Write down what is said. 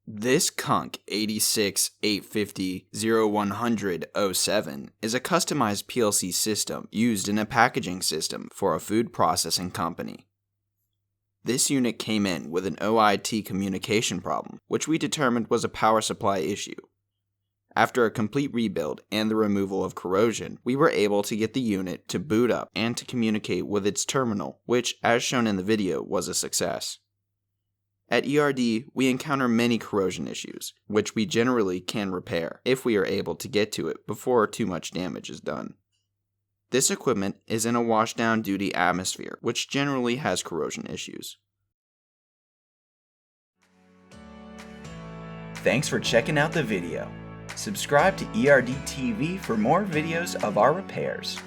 This Kuhnke 86.850.0100.07 is a customized PLC system used in a packaging system for a food processing company. This unit came in with an OIT communication problem, which we determined was a power supply issue. After a complete rebuild and the removal of corrosion, we were able to get the unit to boot up and to communicate with its terminal, which, as shown in the video, was a success. At ERD, we encounter many corrosion issues, which we generally can repair if we are able to get to it before too much damage is done. This equipment is in a washdown duty atmosphere, which generally has corrosion issues. Thanks for checking out the video. Subscribe to ERD TV for more videos of our repairs.